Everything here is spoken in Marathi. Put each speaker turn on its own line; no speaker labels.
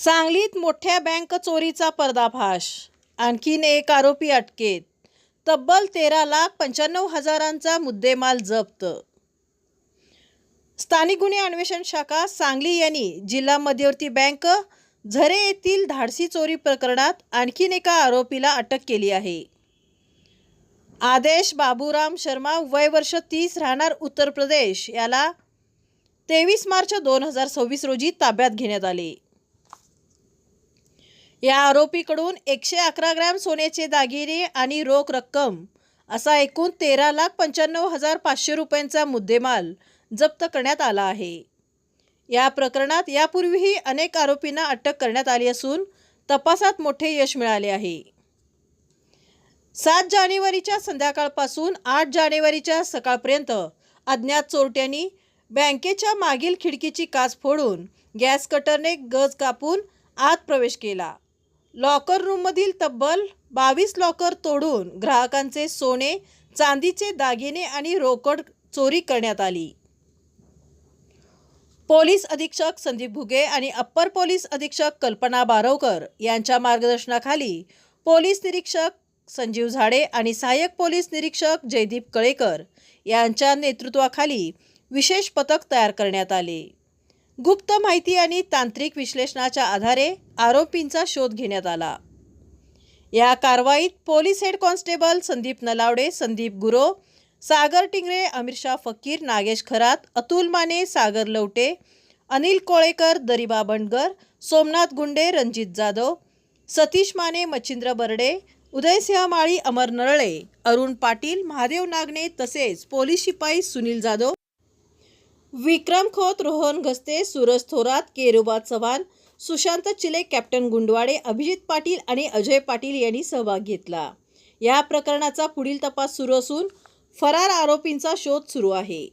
सांगलीत मोठ्या बँक चोरीचा पर्दाफाश. आणखीन एक आरोपी अटकेत. तब्बल 13,95,000चा मुद्देमाल जप्त. स्थानिक गुन्हे अन्वेषण शाखा सांगली यांनी जिल्हा मध्यवर्ती बँक झरे येथील धाडसी चोरी प्रकरणात आणखीन एका आरोपीला अटक केली आहे. आदेश बाबूराम शर्मा, वय वर्ष 30, राहणार उत्तर प्रदेश, याला 23 मार्च 2026 रोजी ताब्यात घेण्यात आले. या आरोपीकडून 111 ग्रॅम सोन्याचे दागिने आणि रोख रक्कम असा एकूण 13,95,500 रुपयांचा मुद्देमाल जप्त करण्यात आला आहे. या प्रकरणात यापूर्वीही अनेक आरोपींना अटक करण्यात आली असून तपासात मोठे यश मिळाले आहे. 7 जानेवारीच्या संध्याकाळपासून 8 जानेवारीच्या सकाळपर्यंत अज्ञात चोरट्यांनी बँकेच्या मागील खिडकीची काच फोडून गॅस कटरने गज कापून आत प्रवेश केला. लॉकर रूममधील तब्बल 22 लॉकर तोडून ग्राहकांचे सोने, चांदीचे दागिने आणि रोकड चोरी करण्यात आली. पोलीस अधीक्षक संदीप भुगे आणि अप्पर पोलीस अधीक्षक कल्पना बारवकर यांच्या मार्गदर्शनाखाली पोलीस निरीक्षक संजीव झाडे आणि सहाय्यक पोलीस निरीक्षक जयदीप कळेकर यांच्या नेतृत्वाखाली विशेष पथक तयार करण्यात आले. गुप्त माहिती आणि तांत्रिक विश्लेषणाच्या आधारे आरोपींचा शोध घेण्यात आला. या कारवाईत police head constable Sandeep Nalawade, Sandeep गुरो, सागर टिंगरे, अमीरशाह फकीर, नागेश खरात, अतुल माने, सागर लवटे, अनिल कोळेकर, दरिबा बंडगर, सोमनाथ गुंडे, रणजित जाधव, सतीश माने, मच्छिंद्र बर्डे, उदयसिंह माळी, अमर नरळे, अरुण पाटील, महादेव नागणे तसेच पोलीस शिपाई सुनील जाधव, विक्रम खोत, रोहन घस्ते, सूरज थोरात, केरुबा चव्हाण, सुशांत चिले, कॅप्टन गुंडवाडे, अभिजित पाटील आणि अजय पाटील यांनी सहभाग घेतला. या प्रकरणाचा पुढील तपास सुरू असून फरार आरोपींचा शोध सुरू आहे.